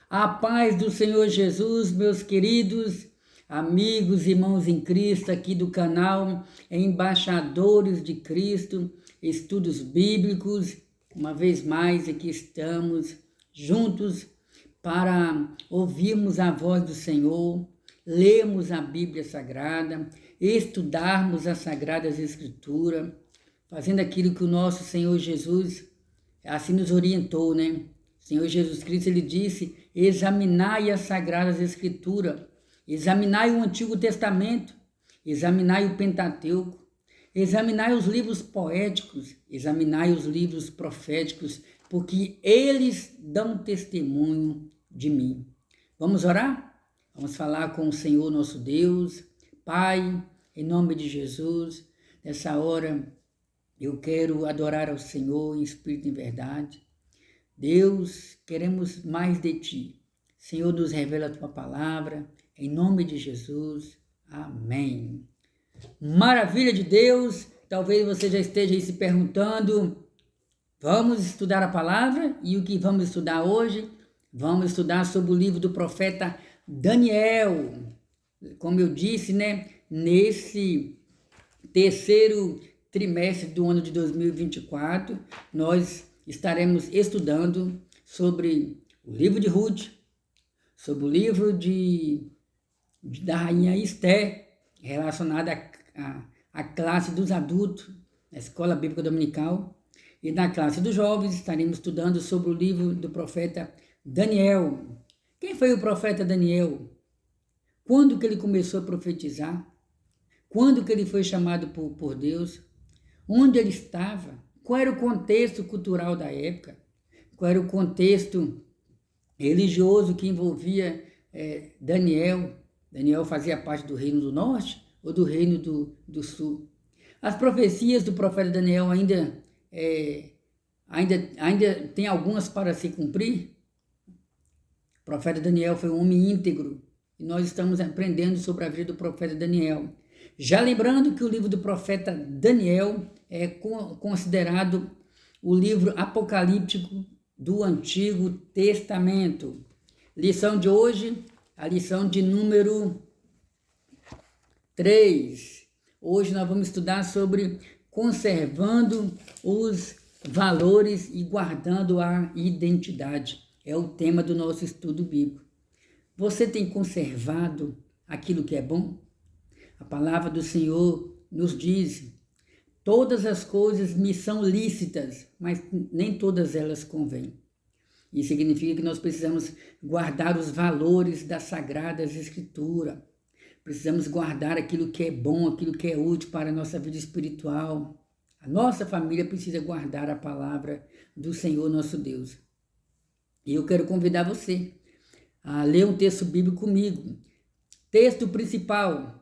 A paz do Senhor Jesus, meus queridos amigos, irmãos em Cristo, aqui do canal Embaixadores de Cristo, Estudos Bíblicos. Uma vez mais aqui estamos juntos para ouvirmos a voz do Senhor, lermos a Bíblia Sagrada, estudarmos as Sagradas Escrituras, fazendo aquilo que o nosso Senhor Jesus assim nos orientou, né? Senhor Jesus Cristo, ele disse: examinai as Sagradas Escrituras, examinai o Antigo Testamento, examinai o Pentateuco, examinai os livros poéticos, examinai os livros proféticos, porque eles dão testemunho de mim. Vamos orar? Vamos falar com o Senhor nosso Deus. Pai, em nome de Jesus, nessa hora eu quero adorar ao Senhor em espírito e em verdade. Deus, queremos mais de Ti. Senhor, nos revela a Tua palavra, em nome de Jesus. Amém. Maravilha de Deus! Talvez você já esteja aí se perguntando, vamos estudar a palavra? E o que vamos estudar hoje? Vamos estudar sobre o livro do profeta Daniel. Como eu disse, né? Nesse terceiro trimestre do ano de 2024, nós estaremos estudando sobre o livro de Ruth, sobre o livro da rainha Esther, relacionada à classe dos adultos, na escola bíblica dominical, e na classe dos jovens estaremos estudando sobre o livro do profeta Daniel. Quem foi o profeta Daniel? Quando que ele começou a profetizar? Quando que ele foi chamado por Deus? Onde ele estava? Qual era o contexto cultural da época? Qual era o contexto religioso que envolvia Daniel? Daniel fazia parte do reino do norte ou do reino do sul? As profecias do profeta Daniel ainda tem algumas para se cumprir? O profeta Daniel foi um homem íntegro e nós estamos aprendendo sobre a vida do profeta Daniel. Já lembrando que o livro do profeta Daniel é considerado o livro apocalíptico do Antigo Testamento. Lição de hoje, a lição de número 3. Hoje nós vamos estudar sobre conservando os valores e guardando a identidade. É o tema do nosso estudo bíblico. Você tem conservado aquilo que é bom? A palavra do Senhor nos diz: todas as coisas me são lícitas, mas nem todas elas convêm. Isso significa que nós precisamos guardar os valores das Sagradas Escrituras. Precisamos guardar aquilo que é bom, aquilo que é útil para a nossa vida espiritual. A nossa família precisa guardar a palavra do Senhor nosso Deus. E eu quero convidar você a ler um texto bíblico comigo. Texto principal: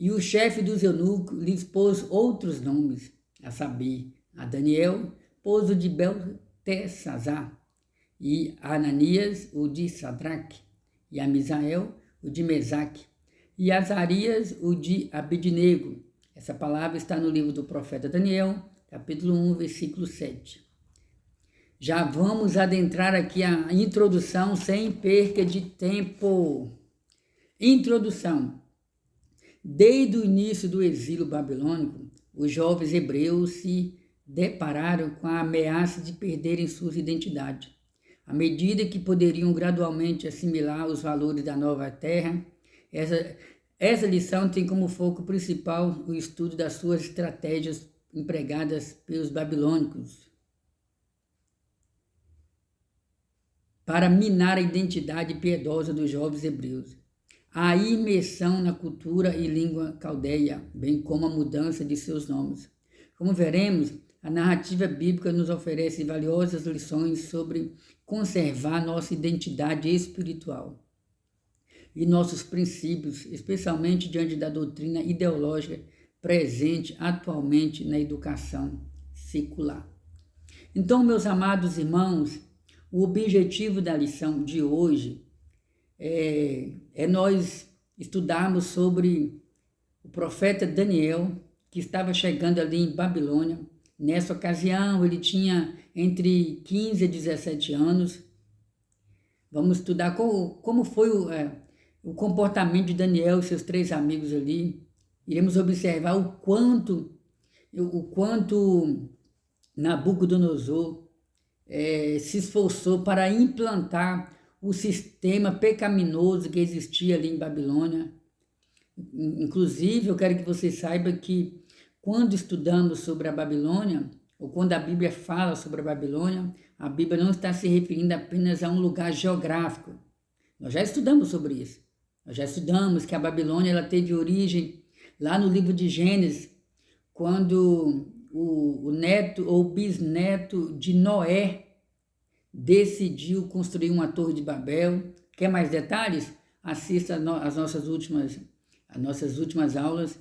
e o chefe dos eunucos lhes pôs outros nomes, a saber, a Daniel pôs o de Beltesazar, e a Ananias o de Sadraque, e a Misael o de Mesaque, e a Azarias o de Abednego. Essa palavra está no livro do profeta Daniel, capítulo 1, versículo 7. Já vamos adentrar aqui a introdução sem perca de tempo. Introdução. Desde o início do exílio babilônico, os jovens hebreus se depararam com a ameaça de perderem sua identidade. À medida que poderiam gradualmente assimilar os valores da nova terra, essa lição tem como foco principal o estudo das suas estratégias empregadas pelos babilônicos para minar a identidade piedosa dos jovens hebreus. A imersão na cultura e língua caldeia, bem como a mudança de seus nomes. Como veremos, a narrativa bíblica nos oferece valiosas lições sobre conservar nossa identidade espiritual e nossos princípios, especialmente diante da doutrina ideológica presente atualmente na educação secular. Então, meus amados irmãos, o objetivo da lição de hoje é nós estudarmos sobre o profeta Daniel, que estava chegando ali em Babilônia. Nessa ocasião, ele tinha entre 15 e 17 anos. Vamos estudar como foi o comportamento de Daniel e seus 3 amigos ali. Iremos observar o quanto Nabucodonosor se esforçou para implantar o sistema pecaminoso que existia ali em Babilônia. Inclusive, eu quero que você saiba que quando estudamos sobre a Babilônia, ou quando a Bíblia fala sobre a Babilônia, a Bíblia não está se referindo apenas a um lugar geográfico. Nós já estudamos sobre isso. Nós já estudamos que a Babilônia ela teve origem lá no livro de Gênesis, quando o neto ou bisneto de Noé decidiu construir uma torre de Babel. Quer mais detalhes? Assista às nossas últimas aulas.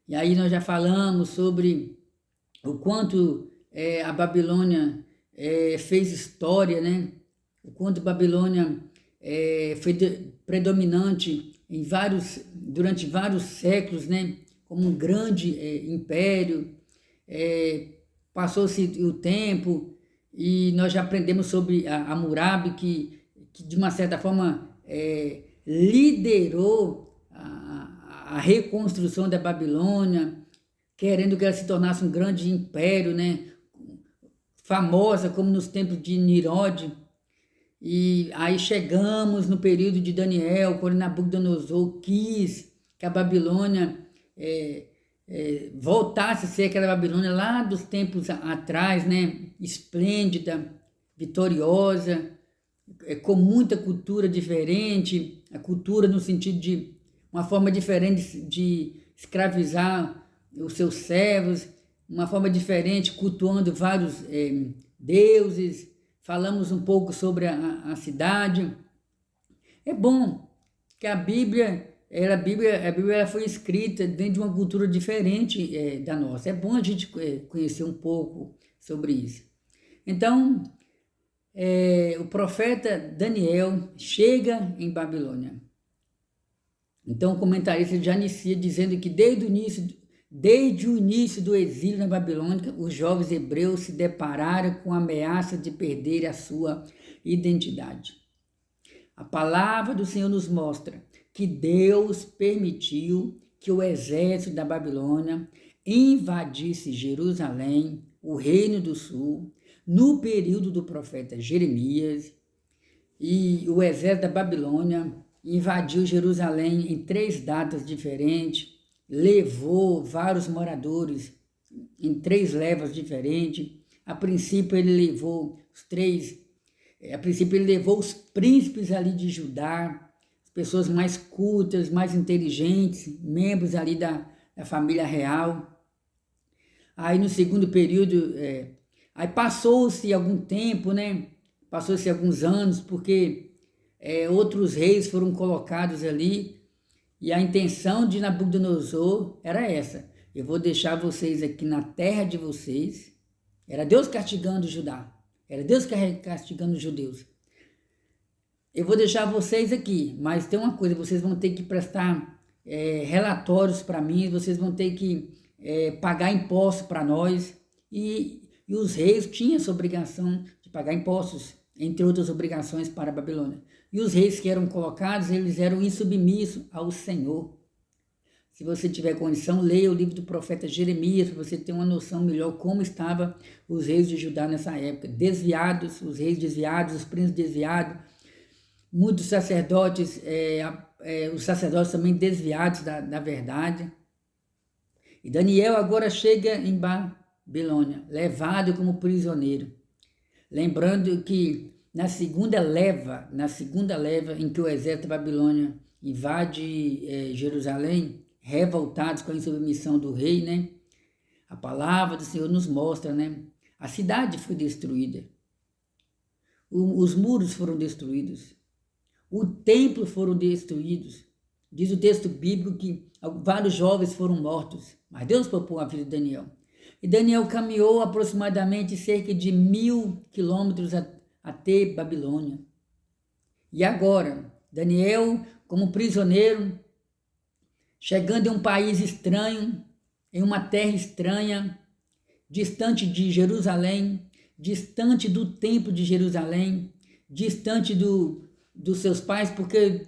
E aí nós já falamos sobre o quanto a Babilônia fez história, né? O quanto a Babilônia foi predominante durante vários séculos, né? Como um grande império. Passou-se o tempo e nós já aprendemos sobre a Hammurabi, que de uma certa forma liderou a reconstrução da Babilônia, querendo que ela se tornasse um grande império, né? Famosa como nos tempos de Nirod. E aí chegamos no período de Daniel, quando Nabucodonosor quis que a Babilônia voltasse a ser aquela Babilônia lá dos tempos atrás, né? Esplêndida, vitoriosa, com muita cultura diferente, a cultura no sentido de uma forma diferente de escravizar os seus servos, uma forma diferente, cultuando vários deuses. Falamos um pouco sobre a cidade. É bom que a Bíblia ela foi escrita dentro de uma cultura diferente da nossa. É bom a gente conhecer um pouco sobre isso. Então, o profeta Daniel chega em Babilônia. Então, o comentarista já inicia dizendo que desde o início do exílio na Babilônia, os jovens hebreus se depararam com a ameaça de perder a sua identidade. A palavra do Senhor nos mostra que Deus permitiu que o exército da Babilônia invadisse Jerusalém, o reino do sul, no período do profeta Jeremias, e o exército da Babilônia invadiu Jerusalém em 3 datas diferentes, levou vários moradores em 3 levas diferentes. A princípio ele levou os príncipes ali de Judá, as pessoas mais cultas, mais inteligentes, membros ali da família real. Aí no segundo período, aí passou-se algum tempo, né? Passou-se alguns anos, porque outros reis foram colocados ali, e a intenção de Nabucodonosor era essa: eu vou deixar vocês aqui na terra de vocês. Era Deus castigando Judá, era Deus castigando os judeus. Eu vou deixar vocês aqui, mas tem uma coisa: vocês vão ter que prestar relatórios para mim, vocês vão ter que pagar impostos para nós. E os reis tinham essa obrigação de pagar impostos, entre outras obrigações, para a Babilônia. E os reis que eram colocados, eles eram insubmissos ao Senhor. Se você tiver condição, leia o livro do profeta Jeremias, para você ter uma noção melhor como estavam os reis de Judá nessa época. Desviados, os reis desviados, os príncipes desviados, muitos sacerdotes, os sacerdotes também desviados da verdade. E Daniel agora chega em Babilônia, levado como prisioneiro. Lembrando que na segunda leva em que o exército da Babilônia invade Jerusalém, revoltados com a insubmissão do rei, né? A palavra do Senhor nos mostra, né? A cidade foi destruída. Os muros foram destruídos. O templo foram destruídos. Diz o texto bíblico que vários jovens foram mortos, mas Deus poupou a vida de Daniel. E Daniel caminhou aproximadamente cerca de 1000 quilômetros até Babilônia. E agora, Daniel, como prisioneiro, chegando em um país estranho, em uma terra estranha, distante de Jerusalém, distante do templo de Jerusalém, distante do dos seus pais, porque,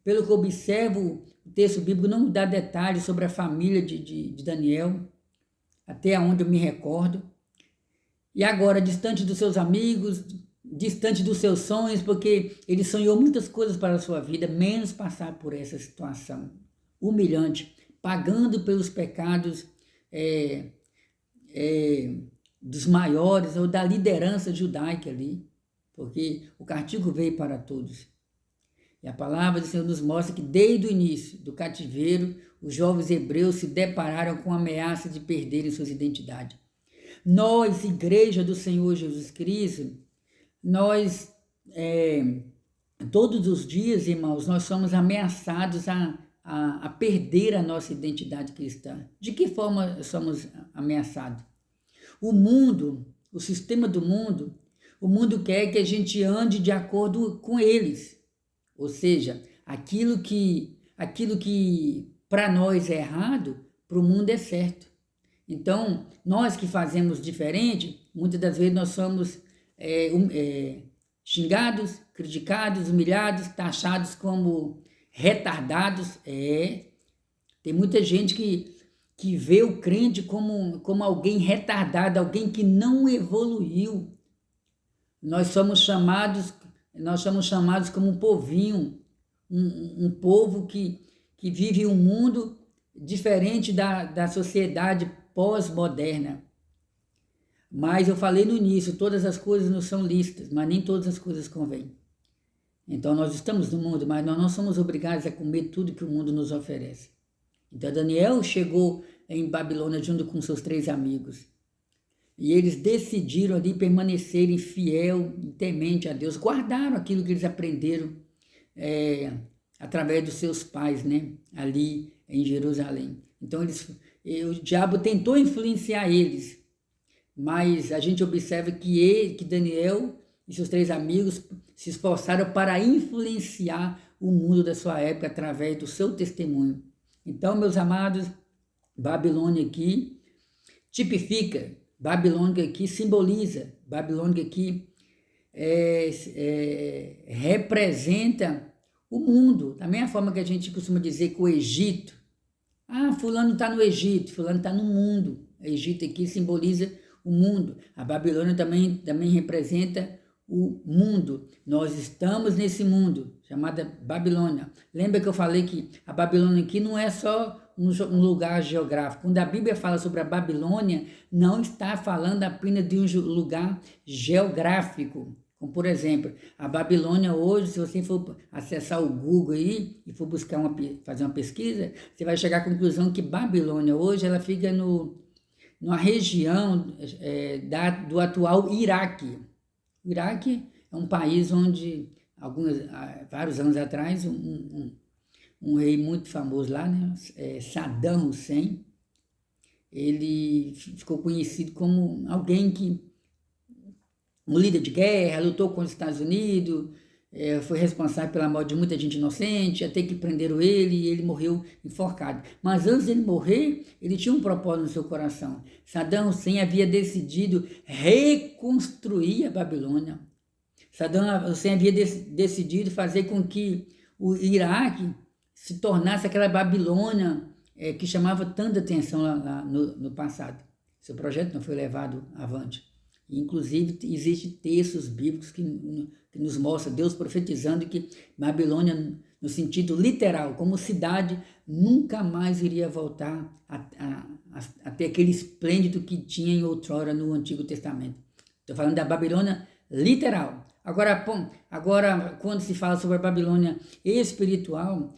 pelo que eu observo, o texto bíblico não dá detalhes sobre a família de Daniel, até onde eu me recordo. E agora, distante dos seus amigos, distante dos seus sonhos, porque ele sonhou muitas coisas para a sua vida, menos passar por essa situação humilhante, pagando pelos pecados dos maiores ou da liderança judaica ali, porque o castigo veio para todos. E a palavra do Senhor nos mostra que desde o início do cativeiro, os jovens hebreus se depararam com a ameaça de perderem suas identidades. Nós, Igreja do Senhor Jesus Cristo, nós, todos os dias, irmãos, nós somos ameaçados a perder a nossa identidade cristã. De que forma somos ameaçados? O mundo, o sistema do mundo, o mundo quer que a gente ande de acordo com eles. Ou seja, aquilo que para nós é errado, para o mundo é certo. Então, nós que fazemos diferente, muitas das vezes nós somos xingados, criticados, humilhados, taxados como retardados. Tem muita gente que vê o crente como alguém retardado, alguém que não evoluiu. Nós somos chamados como um povinho, um povo que vive um mundo diferente da sociedade pós-moderna. Mas eu falei no início, todas as coisas não são lícitas, mas nem todas as coisas convêm. Então nós estamos no mundo, mas nós não somos obrigados a comer tudo que o mundo nos oferece. Então Daniel chegou em Babilônia junto com seus 3 amigos. E eles decidiram ali permanecerem fiel e temente a Deus. Guardaram aquilo que eles aprenderam através dos seus pais, né? Ali em Jerusalém. Então o diabo tentou influenciar eles. Mas a gente observa que Daniel e seus 3 amigos se esforçaram para influenciar o mundo da sua época através do seu testemunho. Então, meus amados, Babilônia aqui tipifica, Babilônia aqui simboliza, Babilônia aqui representa o mundo. Da mesma forma que a gente costuma dizer que o Egito, fulano está no Egito, fulano está no mundo. O Egito aqui simboliza o mundo. A Babilônia também representa o mundo. Nós estamos nesse mundo, chamada Babilônia. Lembra que eu falei que a Babilônia aqui não é só um lugar geográfico. Quando a Bíblia fala sobre a Babilônia, não está falando apenas de um lugar geográfico. Como, por exemplo, a Babilônia hoje, se você for acessar o Google aí e for buscar fazer uma pesquisa, você vai chegar à conclusão que Babilônia hoje ela fica numa região do atual Iraque. O Iraque é um país onde, vários anos atrás, um rei muito famoso lá, né, Saddam Hussein, ele ficou conhecido como alguém um líder de guerra, lutou contra os Estados Unidos, foi responsável pela morte de muita gente inocente, até que prenderam ele e ele morreu enforcado. Mas antes dele morrer, ele tinha um propósito no seu coração. Saddam Hussein havia decidido reconstruir a Babilônia. Saddam Hussein havia decidido fazer com que o Iraque se tornasse aquela Babilônia que chamava tanta atenção lá no passado. Seu projeto não foi levado avante. Inclusive, existem textos bíblicos que nos mostram Deus profetizando que Babilônia, no sentido literal, como cidade, nunca mais iria voltar a ter aquele esplêndido que tinha em outrora no Antigo Testamento. Estou falando da Babilônia literal. Agora, quando se fala sobre a Babilônia espiritual,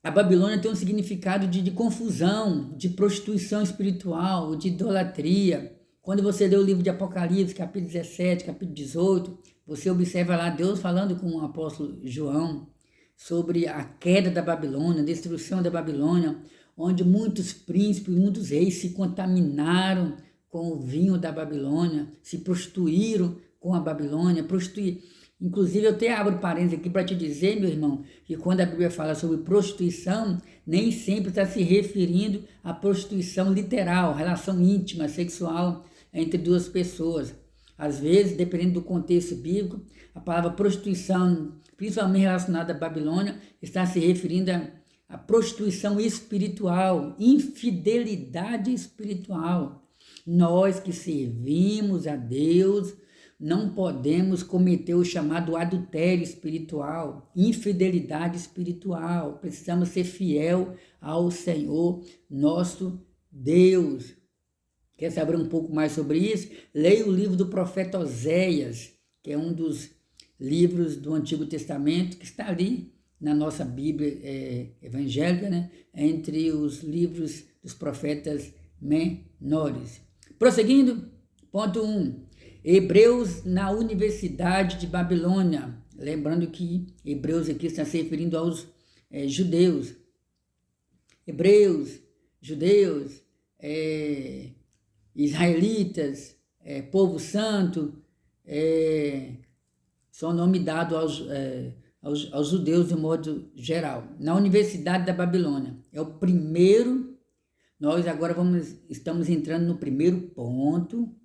a Babilônia tem um significado de confusão, de prostituição espiritual, de idolatria. Quando você lê o livro de Apocalipse, capítulo 17, capítulo 18, você observa lá Deus falando com o apóstolo João sobre a queda da Babilônia, a destruição da Babilônia, onde muitos príncipes, muitos reis se contaminaram com o vinho da Babilônia, se prostituíram com a Babilônia, Inclusive, eu até abro parênteses aqui para te dizer, meu irmão, que quando a Bíblia fala sobre prostituição, nem sempre está se referindo à prostituição literal, relação íntima, sexual entre 2 pessoas. Às vezes, dependendo do contexto bíblico, a palavra prostituição, principalmente relacionada à Babilônia, está se referindo à prostituição espiritual, infidelidade espiritual. Nós que servimos a Deus, não podemos cometer o chamado adultério espiritual, infidelidade espiritual. Precisamos ser fiel ao Senhor, nosso Deus. Quer saber um pouco mais sobre isso? Leia o livro do profeta Oséias, que é um dos livros do Antigo Testamento, que está ali na nossa Bíblia evangélica, né? Entre os livros dos profetas menores. Prosseguindo, ponto 1. Hebreus na Universidade de Babilônia. Lembrando que Hebreus aqui está se referindo aos judeus. Hebreus, judeus, israelitas, povo santo, são nome dado aos judeus de modo geral. Na Universidade da Babilônia. É o primeiro, nós agora estamos entrando no primeiro ponto,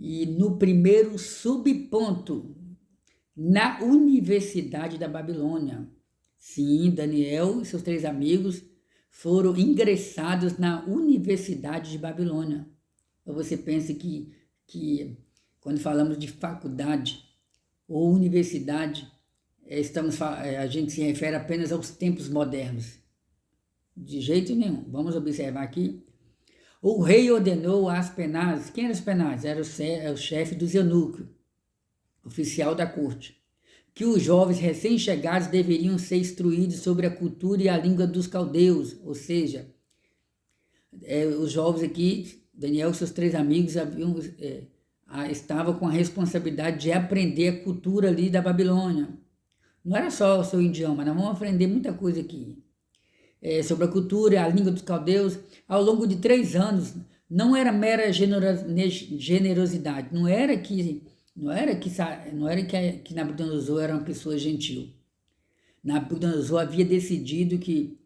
e no primeiro subponto, na Universidade da Babilônia. Sim, Daniel e seus 3 amigos foram ingressados na Universidade de Babilônia. Então você pensa que quando falamos de faculdade ou universidade, a gente se refere apenas aos tempos modernos. De jeito nenhum. Vamos observar aqui. O rei ordenou a Aspenazes. Quem era Aspenazes? Era o chefe dos eunucos, oficial da corte, que os jovens recém-chegados deveriam ser instruídos sobre a cultura e a língua dos caldeus, ou seja, os jovens aqui, Daniel e seus 3 amigos estavam com a responsabilidade de aprender a cultura ali da Babilônia. Não era só o seu idioma, nós vamos aprender muita coisa aqui. Sobre a cultura e a língua dos caldeus, ao longo de 3 anos, não era mera generosidade, não era que Nabucodonosor era uma pessoa gentil. Nabucodonosor havia decidido que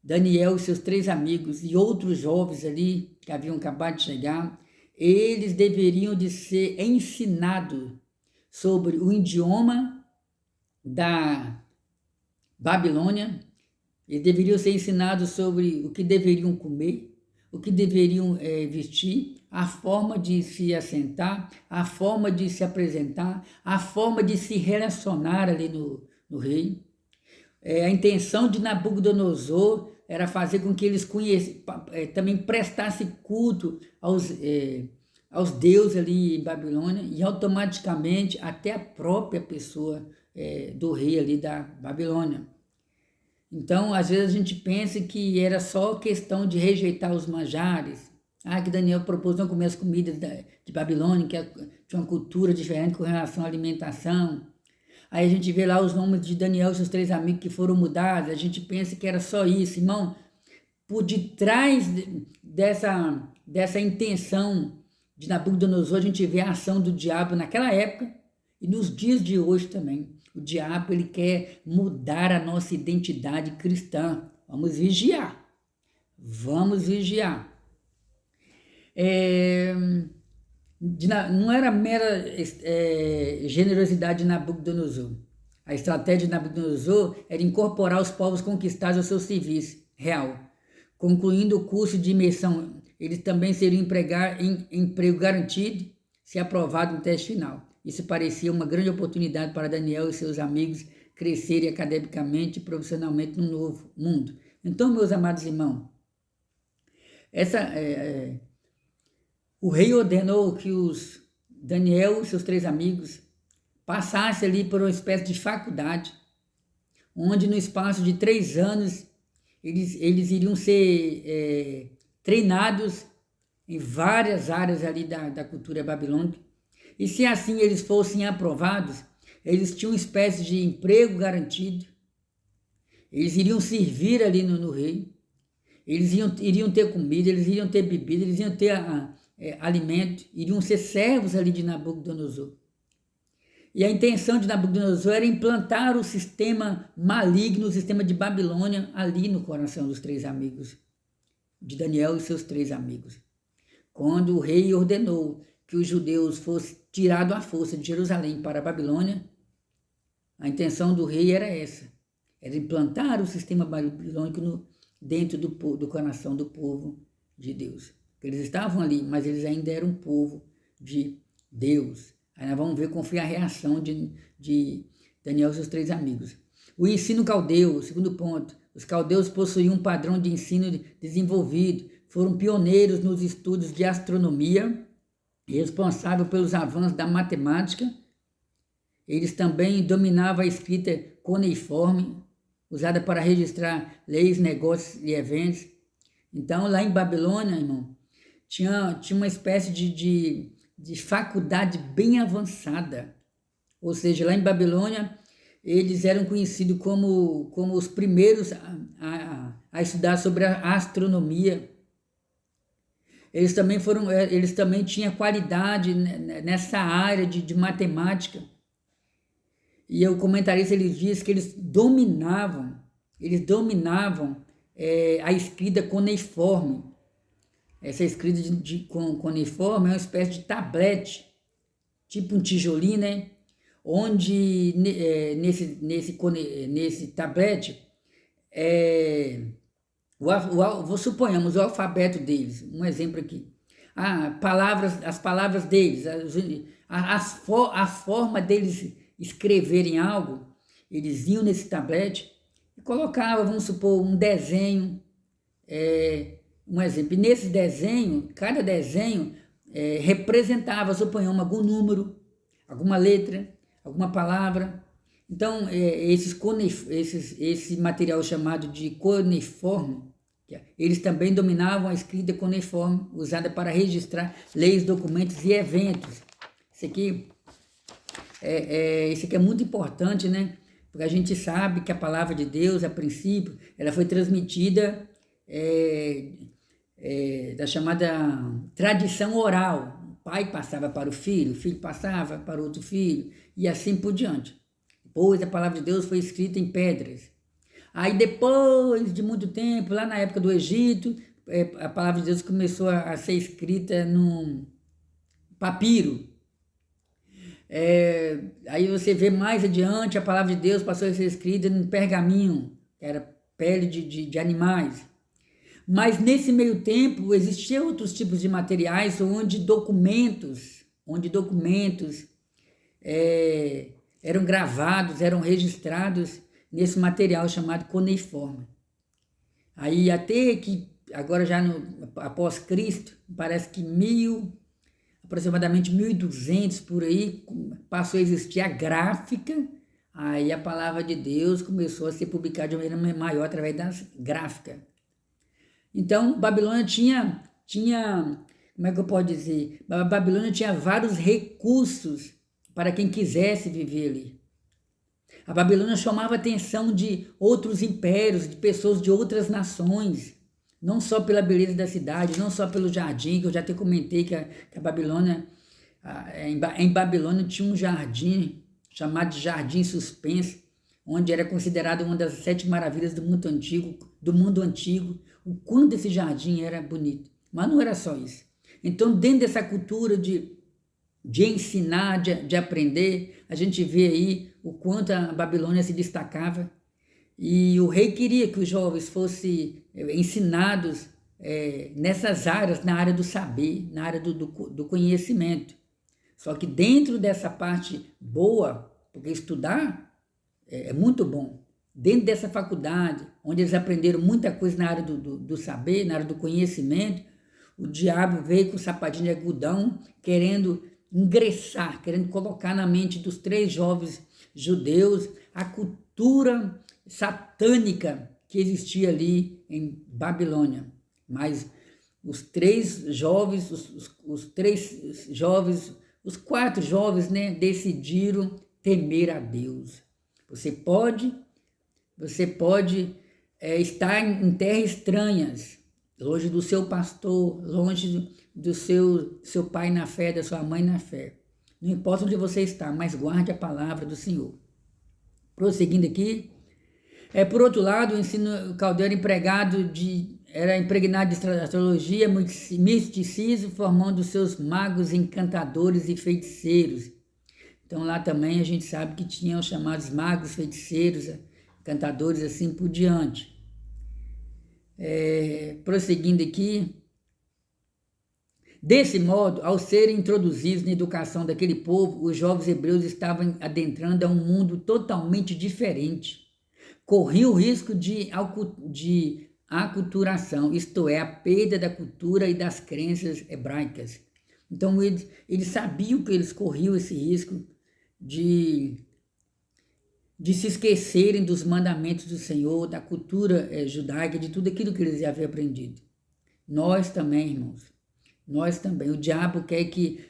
Daniel e seus 3 amigos e outros jovens ali, que haviam acabado de chegar, eles deveriam de ser ensinados sobre o idioma da Babilônia. Eles deveriam ser ensinados sobre o que deveriam comer, o que deveriam vestir, a forma de se assentar, a forma de se apresentar, a forma de se relacionar ali no rei. A intenção de Nabucodonosor era fazer com que eles também prestassem culto aos deuses ali em Babilônia, e automaticamente até a própria pessoa do rei ali da Babilônia. Então, às vezes a gente pensa que era só questão de rejeitar os manjares. Que Daniel propôs não comer as comidas de Babilônia, que tinha uma cultura diferente com relação à alimentação. Aí a gente vê lá os nomes de Daniel e seus 3 amigos que foram mudados, a gente pensa que era só isso. Irmão, por detrás dessa intenção de Nabucodonosor, a gente vê a ação do diabo naquela época e nos dias de hoje também. O diabo, ele quer mudar a nossa identidade cristã. Vamos vigiar. Vamos vigiar. Não era mera generosidade de Nabucodonosor. A estratégia de Nabucodonosor era incorporar os povos conquistados ao seu serviço real. Concluindo o curso de imersão, eles também seriam emprego garantido se aprovado no teste final. Isso parecia uma grande oportunidade para Daniel e seus amigos crescerem academicamente e profissionalmente no novo mundo. Então, meus amados irmãos, o rei ordenou que Daniel e seus 3 amigos passassem ali por uma espécie de faculdade, onde no espaço de 3 anos eles iriam ser treinados em várias áreas ali da cultura babilônica. E se assim eles fossem aprovados, eles tinham uma espécie de emprego garantido, eles iriam servir ali no rei, eles iriam ter comida, eles iriam ter bebida, eles iriam ter alimento, iriam ser servos ali de Nabucodonosor. E a intenção de Nabucodonosor era implantar o sistema maligno, o sistema de Babilônia, ali no coração dos 3 amigos, de Daniel e seus 3 amigos. Quando o rei ordenou que os judeus fossem tirados à força de Jerusalém para a Babilônia, a intenção do rei era essa, era implantar o sistema babilônico dentro do coração do povo de Deus. Eles estavam ali, mas eles ainda eram um povo de Deus. Aí nós vamos ver qual foi a reação de Daniel e seus 3 amigos. O ensino caldeu, segundo ponto. Os caldeus possuíam um padrão de ensino desenvolvido, foram pioneiros nos estudos de astronomia, responsável pelos avanços da matemática. Eles também dominavam a escrita cuneiforme, usada para registrar leis, negócios e eventos. Então, lá em Babilônia, irmão, tinha uma espécie de faculdade bem avançada. Ou seja, lá em Babilônia, eles eram conhecidos como os primeiros a estudar sobre a astronomia. Eles também tinham qualidade nessa área de matemática. E o comentarista ele diz que eles dominavam a escrita cuneiforme. Essa escrita cuneiforme é uma espécie de tablete, tipo um tijolinho, né? Onde nesse tablete, suponhamos o alfabeto deles, um exemplo aqui. As palavras deles, a forma deles escreverem algo, eles iam nesse tablete e colocavam, vamos supor, um desenho, um exemplo. E nesse desenho, cada desenho representava, suponhamos, algum número, alguma letra, alguma palavra. Então, esse material chamado de cuneiforme, eles também dominavam a escrita cuneiforme, usada para registrar leis, documentos e eventos. Isso aqui é muito importante, né? Porque a gente sabe que a palavra de Deus, a princípio, ela foi transmitida da chamada tradição oral. O pai passava para o filho passava para outro filho, e assim por diante. Depois a palavra de Deus foi escrita em pedras. Aí depois de muito tempo, lá na época do Egito, a palavra de Deus começou a ser escrita num papiro. Aí você vê mais adiante, a palavra de Deus passou a ser escrita em pergaminho, que era pele de animais. Mas nesse meio tempo existiam outros tipos de materiais onde documentos eram gravados, eram registrados nesse material chamado cuneiforme. Aí até que, agora já após Cristo, parece que aproximadamente 1200 por aí, passou a existir a gráfica, aí a palavra de Deus começou a ser publicada de uma maneira maior através das gráficas. Então, Babilônia tinha, como é que eu posso dizer? A Babilônia tinha vários recursos para quem quisesse viver ali. A Babilônia chamava a atenção de outros impérios, de pessoas de outras nações, não só pela beleza da cidade, não só pelo jardim, que eu já até comentei que a Babilônia, em Babilônia tinha um jardim chamado de Jardim Suspenso, onde era considerado uma das 7 maravilhas do mundo antigo, o quanto esse jardim era bonito. Mas não era só isso. Então, dentro dessa cultura de ensinar, de aprender, a gente vê aí o quanto a Babilônia se destacava. E o rei queria que os jovens fossem ensinados nessas áreas, na área do saber, na área do conhecimento. Só que dentro dessa parte boa, porque estudar é muito bom, dentro dessa faculdade, onde eles aprenderam muita coisa na área do saber, na área do conhecimento, o diabo veio com o sapatinho de algodão, querendo ingressar, querendo colocar na mente dos 3 jovens judeus a cultura satânica que existia ali em Babilônia. Mas os 3 jovens, os 4 jovens, né, decidiram temer a Deus. Você pode estar em terras estranhas, longe do seu pastor, longe do seu pai na fé, da sua mãe na fé. Não importa onde você está, mas guarde a palavra do Senhor. Prosseguindo aqui, por outro lado, o ensino caldeu era empregado era impregnado de astrologia, misticismo, formando seus magos, encantadores e feiticeiros. Então lá também a gente sabe que tinham os chamados magos, feiticeiros, encantadores, assim por diante. Prosseguindo aqui, desse modo, ao serem introduzidos na educação daquele povo, os jovens hebreus estavam adentrando a um mundo totalmente diferente. Corriam o risco de aculturação, isto é, a perda da cultura e das crenças hebraicas. Então eles sabiam que eles corriam esse risco de se esquecerem dos mandamentos do Senhor, da cultura judaica, de tudo aquilo que eles já haviam aprendido. Nós também, irmãos, nós também. O diabo quer que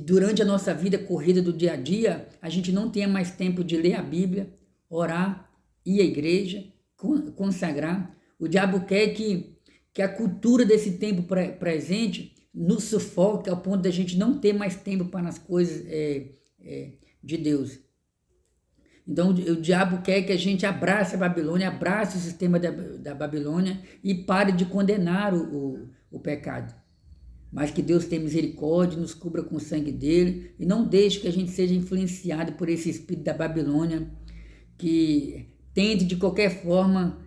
durante a nossa vida corrida do dia a dia, a gente não tenha mais tempo de ler a Bíblia, orar, ir à igreja, consagrar. O diabo quer que a cultura desse tempo presente nos sufoque ao ponto de a gente não ter mais tempo para as coisas de Deus. Então o diabo quer que a gente abrace a Babilônia, abrace o sistema da Babilônia e pare de condenar o pecado. Mas que Deus tenha misericórdia, nos cubra com o sangue dele e não deixe que a gente seja influenciado por esse espírito da Babilônia que tente de qualquer forma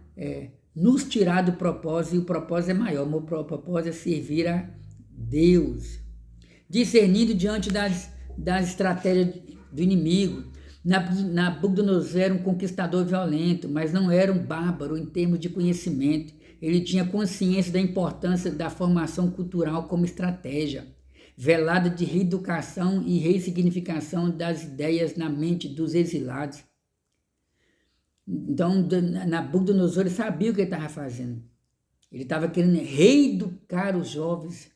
nos tirar do propósito, e o propósito é maior. O meu propósito é servir a Deus. Discernindo diante das estratégias do inimigo. Nabucodonosor era um conquistador violento, mas não era um bárbaro em termos de conhecimento. Ele tinha consciência da importância da formação cultural como estratégia, velada de reeducação e ressignificação das ideias na mente dos exilados. Então, Nabucodonosor sabia o que ele estava fazendo. Ele estava querendo reeducar os jovens,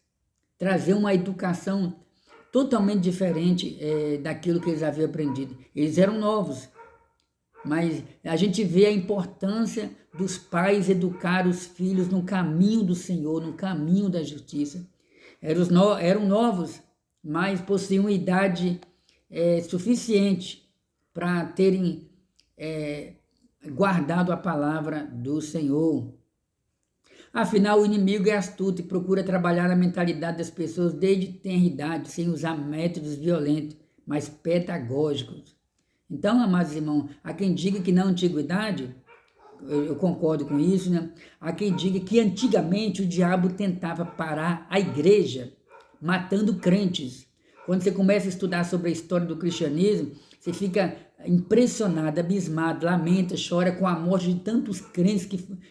trazer uma educação totalmente diferente daquilo que eles haviam aprendido. Eles eram novos, mas a gente vê a importância dos pais educar os filhos no caminho do Senhor, no caminho da justiça. Eram novos, mas possuíam idade suficiente para terem guardado a palavra do Senhor. Afinal, o inimigo é astuto e procura trabalhar na mentalidade das pessoas desde tenra idade, sem usar métodos violentos, mas pedagógicos. Então, amados irmãos, há quem diga que na antiguidade, eu concordo com isso, né? Há quem diga que antigamente o diabo tentava parar a igreja, matando crentes. Quando você começa a estudar sobre a história do cristianismo, você fica impressionado, abismado, lamenta, chora com a morte de tantos crentes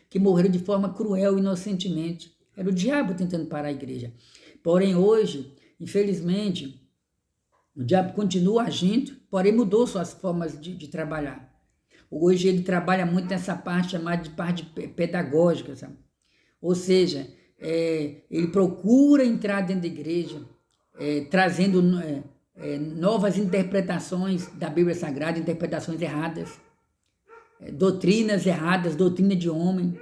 que morreram de forma cruel e inocentemente. Era o diabo tentando parar a igreja. Porém, hoje, infelizmente, o diabo continua agindo, porém mudou suas formas de trabalhar. Hoje ele trabalha muito nessa parte chamada de parte pedagógica, sabe? Ou seja, ele procura entrar dentro da igreja, trazendo novas interpretações da Bíblia Sagrada, interpretações erradas, doutrinas erradas, doutrina de homem.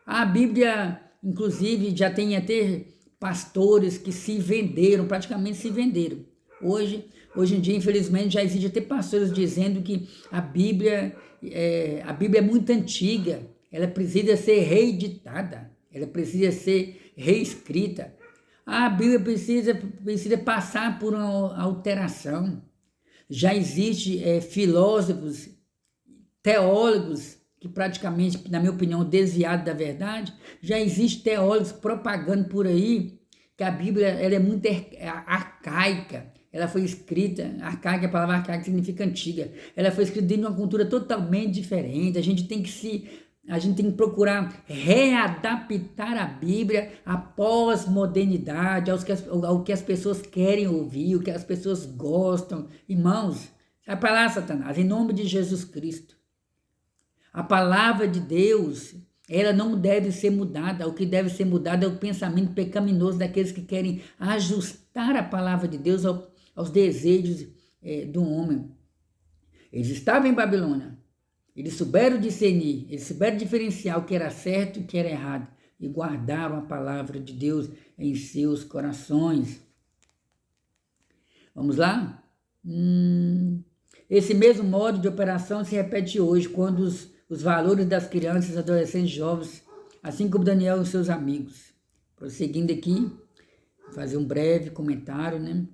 A Bíblia, inclusive, já tem até pastores que se venderam, praticamente se venderam. Hoje em dia, infelizmente, já existe até pastores dizendo que a Bíblia é muito antiga, ela precisa ser reeditada, ela precisa ser reescrita. A Bíblia precisa passar por uma alteração. Já existem filósofos, teólogos, que praticamente, na minha opinião, desviados da verdade. Já existem teólogos propagando por aí que a Bíblia ela é muito arcaica. Ela foi escrita, arcaica, a palavra arcaica significa antiga. Ela foi escrita dentro de uma cultura totalmente diferente. A gente tem que procurar readaptar a Bíblia à pós-modernidade, ao que as pessoas querem ouvir, o que as pessoas gostam. Irmãos, sai para lá, Satanás, em nome de Jesus Cristo. A palavra de Deus, ela não deve ser mudada. O que deve ser mudado é o pensamento pecaminoso daqueles que querem ajustar a palavra de Deus aos desejos do homem. Eles estavam em Babilônia. Eles souberam discernir, eles souberam diferenciar o que era certo e o que era errado e guardaram a palavra de Deus em seus corações. Vamos lá? Esse mesmo modo de operação se repete hoje, quando os valores das crianças, adolescentes e jovens assim como Daniel e seus amigos. Prosseguindo aqui, vou fazer um breve comentário, né?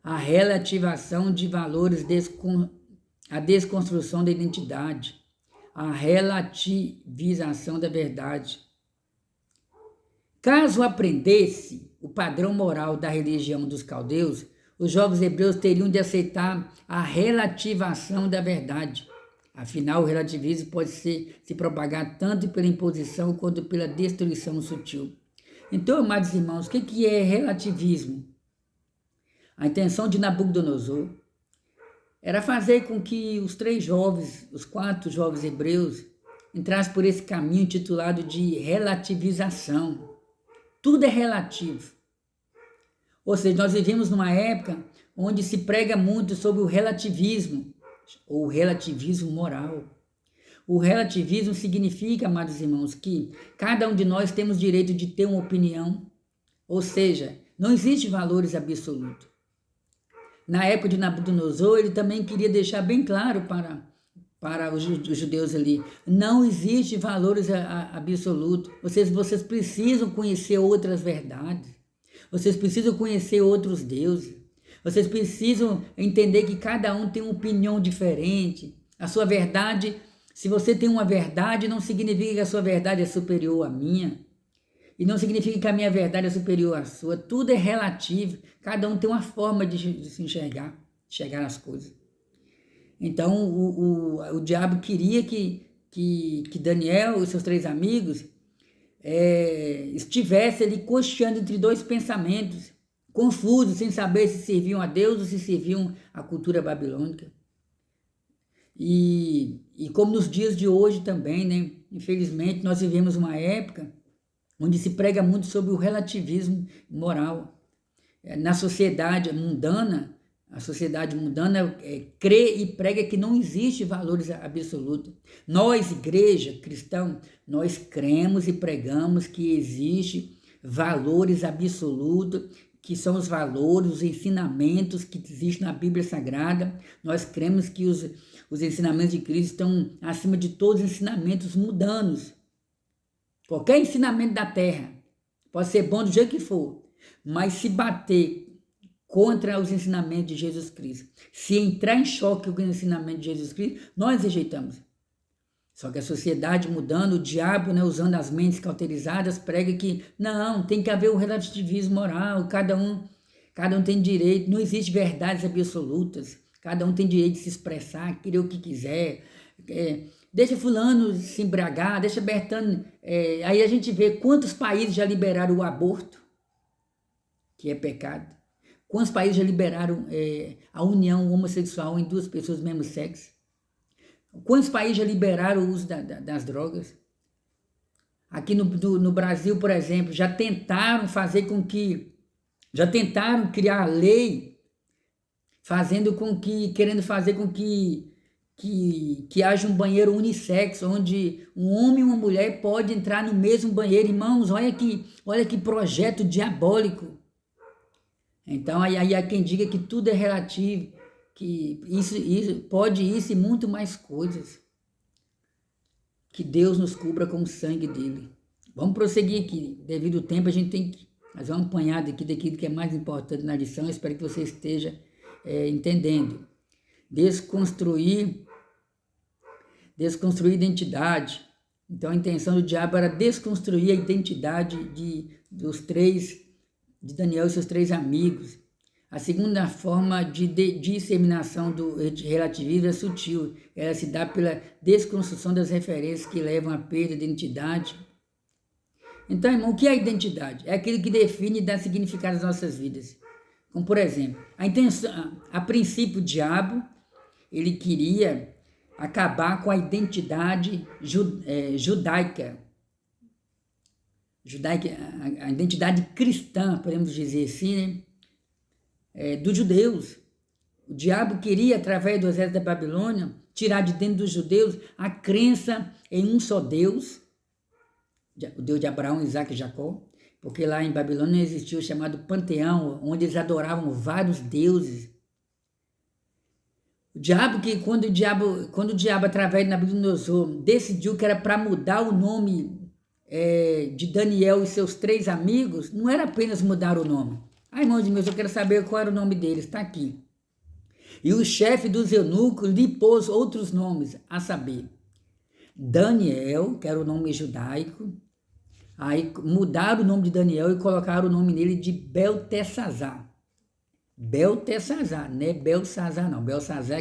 A relativação de valores, a desconstrução da identidade, a relativização da verdade. Caso aprendesse o padrão moral da religião dos caldeus, os jovens hebreus teriam de aceitar a relativação da verdade. Afinal, o relativismo pode se propagar tanto pela imposição quanto pela destruição sutil. Então, amados irmãos, o que é relativismo? A intenção de Nabucodonosor era fazer com que os 4 jovens hebreus, entrassem por esse caminho intitulado de relativização. Tudo é relativo. Ou seja, nós vivemos numa época onde se prega muito sobre o relativismo, ou relativismo moral. O relativismo significa, amados irmãos, que cada um de nós temos direito de ter uma opinião, ou seja, não existe valores absolutos. Na época de Nabucodonosor, ele também queria deixar bem claro para os judeus ali, não existe valores absolutos. Vocês precisam conhecer outras verdades. Vocês precisam conhecer outros deuses. Vocês precisam entender que cada um tem uma opinião diferente. A sua verdade, se você tem uma verdade, não significa que a sua verdade é superior à minha. E não significa que a minha verdade é superior à sua. Tudo é relativo. Cada um tem uma forma de se enxergar, chegar nas coisas. Então, o diabo queria que Daniel e seus 3 amigos estivessem ali cocheando entre 2 pensamentos, confusos, sem saber se serviam a Deus ou se serviam à cultura babilônica. E como nos dias de hoje também, né? Infelizmente, nós vivemos uma época onde se prega muito sobre o relativismo moral. Na sociedade mundana, a sociedade mundana crê e prega que não existe valores absolutos. Nós, igreja, cristão, nós cremos e pregamos que existe valores absolutos, que são os valores, os ensinamentos que existem na Bíblia Sagrada. Nós cremos que os ensinamentos de Cristo estão acima de todos os ensinamentos mundanos. Qualquer ensinamento da terra pode ser bom do jeito que for, mas se bater contra os ensinamentos de Jesus Cristo, se entrar em choque com o ensinamento de Jesus Cristo, nós rejeitamos. Só que a sociedade mudando, o diabo, né, usando as mentes cauterizadas, prega que não, tem que haver um relativismo moral, cada um tem direito, não existe verdades absolutas, cada um tem direito de se expressar, querer o que quiser, deixa fulano se embriagar, deixa Bertano. Aí a gente vê quantos países já liberaram o aborto, que é pecado. Quantos países já liberaram a união homossexual em 2 pessoas do mesmo sexo? Quantos países já liberaram o uso das drogas? Aqui no Brasil, por exemplo, já tentaram criar lei querendo fazer com que haja um banheiro unissex, onde um homem e uma mulher podem entrar no mesmo banheiro. Irmãos, olha que projeto diabólico. Então, aí há quem diga que tudo é relativo, que isso pode isso e muito mais coisas. Que Deus nos cubra com o sangue dele. Vamos prosseguir aqui. Devido ao tempo, a gente tem que fazer um apanhado aqui daquilo que é mais importante na lição. Eu espero que você esteja entendendo. Desconstruir identidade. Então, a intenção do diabo era desconstruir a identidade dos 3, de Daniel e seus 3 amigos. A segunda forma de disseminação do relativismo é sutil. Ela se dá pela desconstrução das referências que levam à perda de identidade. Então, irmão, o que é a identidade? É aquilo que define e dá significado às nossas vidas. Como, por exemplo, a princípio, o diabo, ele queria acabar com a identidade judaica, a identidade cristã, podemos dizer assim, né? Dos judeus. O diabo queria, através do exército da Babilônia, tirar de dentro dos judeus a crença em um só Deus, o Deus de Abraão, Isaac e Jacó, porque lá em Babilônia existia o chamado panteão, onde eles adoravam vários deuses. O diabo, quando o diabo através de Nabucodonosor, decidiu que era para mudar o nome de Daniel e seus 3 amigos não era apenas mudar o nome. Irmãos meus, eu quero saber qual era o nome deles, está aqui. E o chefe dos eunucos lhe pôs outros nomes, a saber, Daniel, que era o nome judaico. Aí mudaram o nome de Daniel e colocaram o nome nele de Beltesazar. Beltesazar, não é Belsazar não. Belsazar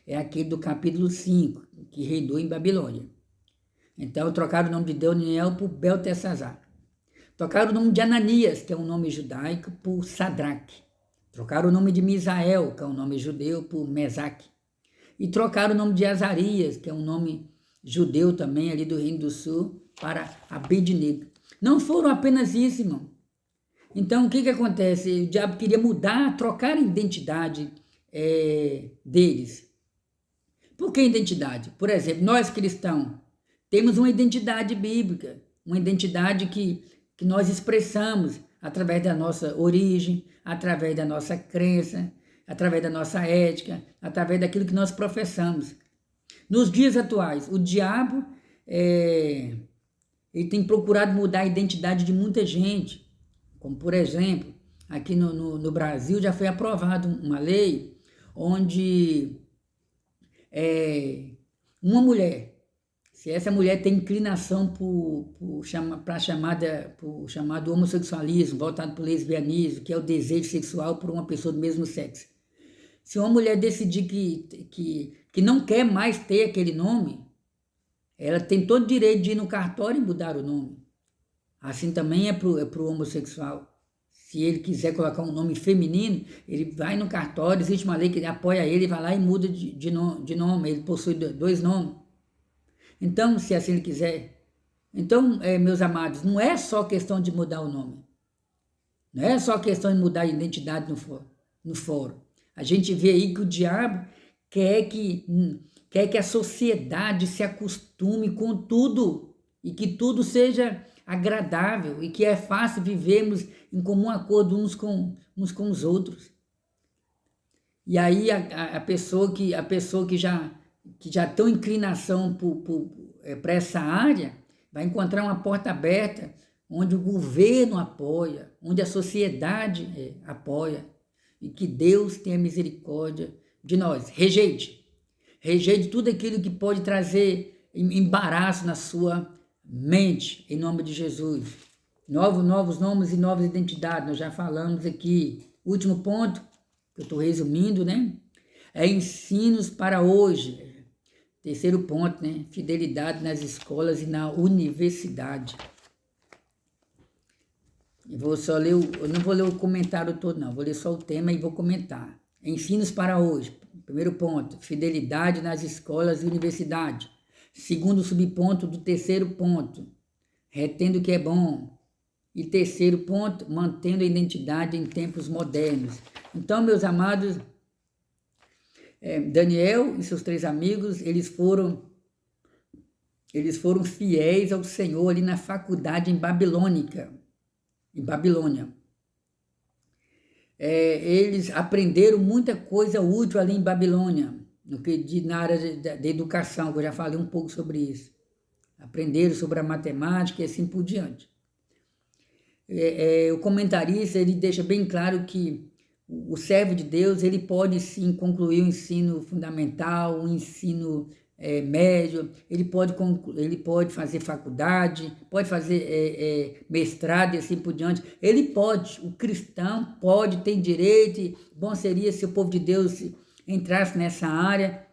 é aquele do capítulo 5, que reinou em Babilônia. Então trocaram o nome de Daniel por Beltesazar. Trocaram o nome de Ananias, que é um nome judaico, por Sadraque. Trocaram o nome de Misael, que é um nome judeu, por Mesaque. E trocaram o nome de Azarias, que é um nome judeu também, ali do Reino do Sul, para Abednego. Não foram apenas isso, irmão. Então, o que acontece? O diabo queria mudar, trocar a identidade deles. Por que identidade? Por exemplo, nós cristãos temos uma identidade bíblica, uma identidade que nós expressamos através da nossa origem, através da nossa crença, através da nossa ética, através daquilo que nós professamos. Nos dias atuais, o diabo ele tem procurado mudar a identidade de muita gente. Como, por exemplo, aqui no Brasil já foi aprovada uma lei onde uma mulher, se essa mulher tem inclinação para o chamado homossexualismo, voltado para o lesbianismo, que é o desejo sexual por uma pessoa do mesmo sexo. Se uma mulher decidir que não quer mais ter aquele nome, ela tem todo o direito de ir no cartório e mudar o nome. Assim também é para o homossexual. Se ele quiser colocar um nome feminino, ele vai no cartório, existe uma lei que apoia ele, vai lá e muda de nome. Ele possui 2 nomes. Então, se assim ele quiser. Então, meus amados, não é só questão de mudar o nome. Não é só questão de mudar a identidade no fórum. A gente vê aí que o diabo quer que a sociedade se acostume com tudo e que tudo seja agradável e que é fácil vivermos em comum acordo uns com os outros. E aí a pessoa que já tem inclinação para essa área vai encontrar uma porta aberta onde o governo apoia, onde a sociedade apoia, e que Deus tenha misericórdia de nós. Rejeite tudo aquilo que pode trazer embaraço na sua mente, em nome de Jesus. Novos nomes e novas identidades, nós já falamos aqui. Último ponto, que eu estou resumindo, né? É ensinos para hoje. Terceiro ponto, né? Fidelidade nas escolas e na universidade. Eu não vou ler o comentário todo, não. Vou ler só o tema e vou comentar. Ensinos para hoje. Primeiro ponto, fidelidade nas escolas e universidade. Segundo subponto do terceiro ponto, retendo o que é bom. E terceiro ponto, mantendo a identidade em tempos modernos. Então, meus amados, Daniel e seus 3 amigos, eles foram fiéis ao Senhor ali na faculdade em Babilônia. Eles aprenderam muita coisa útil ali em Babilônia, na área da educação, que eu já falei um pouco sobre isso. Aprenderam sobre a matemática e assim por diante. O comentarista ele deixa bem claro que o servo de Deus ele pode sim concluir o ensino fundamental, o ensino médio, ele pode fazer faculdade, pode fazer mestrado e assim por diante. O cristão pode, tem direito, e bom seria se o povo de Deus entrasse nessa área.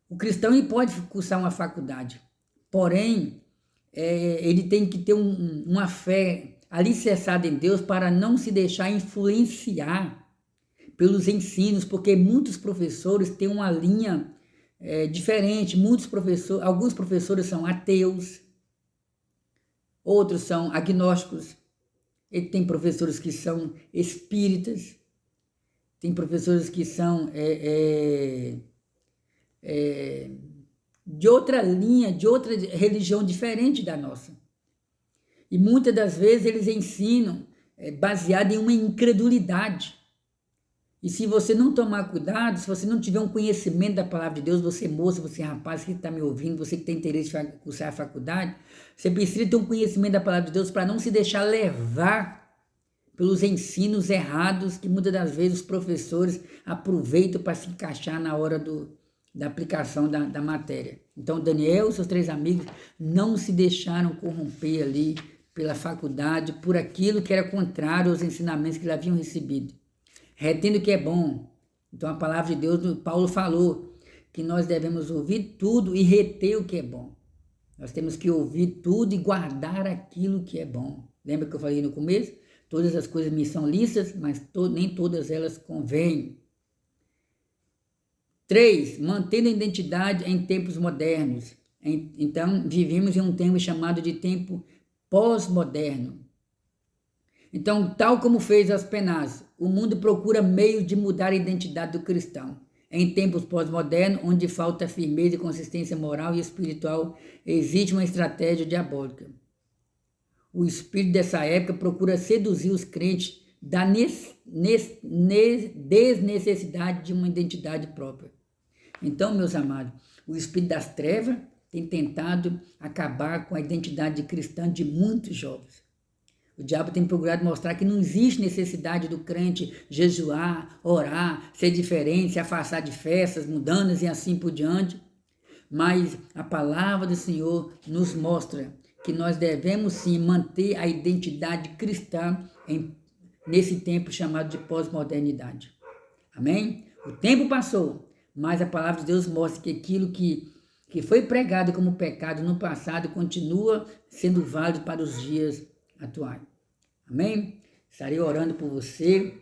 O cristão ele pode cursar uma faculdade, porém, ele tem que ter uma fé alicerçada em Deus para não se deixar influenciar pelos ensinos, porque muitos professores têm uma linha diferente. Alguns professores são ateus, outros são agnósticos, e tem professores que são espíritas, tem professores que são de outra linha, de outra religião diferente da nossa. E muitas das vezes eles ensinam baseado em uma incredulidade. E se você não tomar cuidado, se você não tiver um conhecimento da palavra de Deus, você moça, você rapaz que está me ouvindo, você que tem interesse em cursar a faculdade, você precisa ter um conhecimento da palavra de Deus para não se deixar levar pelos ensinos errados que muitas das vezes os professores aproveitam para se encaixar na hora da aplicação da matéria. Então, Daniel e seus 3 amigos não se deixaram corromper ali pela faculdade, por aquilo que era contrário aos ensinamentos que eles haviam recebido. Retendo o que é bom. Então, a palavra de Deus, Paulo falou que nós devemos ouvir tudo e reter o que é bom. Nós temos que ouvir tudo e guardar aquilo que é bom. Lembra que eu falei no começo? Todas as coisas me são lícitas, mas nem todas elas convêm. 3. Mantendo a identidade em tempos modernos. Então, vivemos em um tempo chamado de tempo pós-moderno. Então, tal como fez Aspenaz, o mundo procura meios de mudar a identidade do cristão. Em tempos pós-modernos, onde falta firmeza e consistência moral e espiritual, existe uma estratégia diabólica. O espírito dessa época procura seduzir os crentes da desnecessidade de uma identidade própria. Então, meus amados, o espírito das trevas tem tentado acabar com a identidade cristã de muitos jovens. O diabo tem procurado mostrar que não existe necessidade do crente jejuar, orar, ser diferente, se afastar de festas, mudanças e assim por diante. Mas a palavra do Senhor nos mostra que nós devemos sim manter a identidade cristã nesse tempo chamado de pós-modernidade. Amém? O tempo passou, mas a palavra de Deus mostra que aquilo que foi pregado como pecado no passado continua sendo válido para os dias atuais. Amém? Estarei orando por você.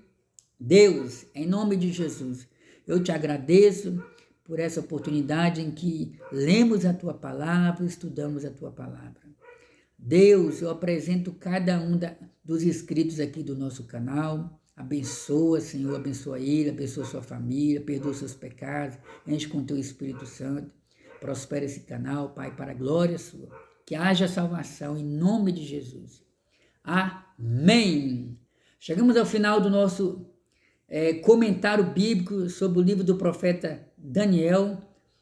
Deus, em nome de Jesus, eu te agradeço por essa oportunidade em que lemos a tua palavra, estudamos a tua palavra. Deus, eu apresento cada um dos inscritos aqui do nosso canal. Abençoa, Senhor, abençoa ele, abençoa sua família, perdoa seus pecados, enche com teu Espírito Santo. Prospera esse canal, Pai, para a glória sua. Que haja salvação em nome de Jesus. Amém. Chegamos ao final do nosso comentário bíblico sobre o livro do profeta Daniel.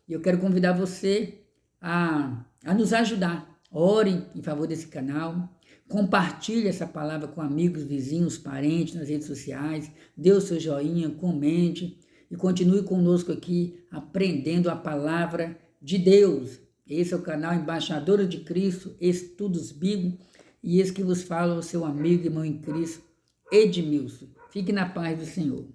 E eu quero convidar você a nos ajudar. Ore em favor desse canal, compartilhe essa palavra com amigos, vizinhos, parentes nas redes sociais, dê o seu joinha, comente e continue conosco aqui aprendendo a palavra de Deus. Esse é o canal Embaixadora de Cristo, Estudos Bíblicos, e esse que vos fala o seu amigo e irmão em Cristo, Edmilson. Fique na paz do Senhor.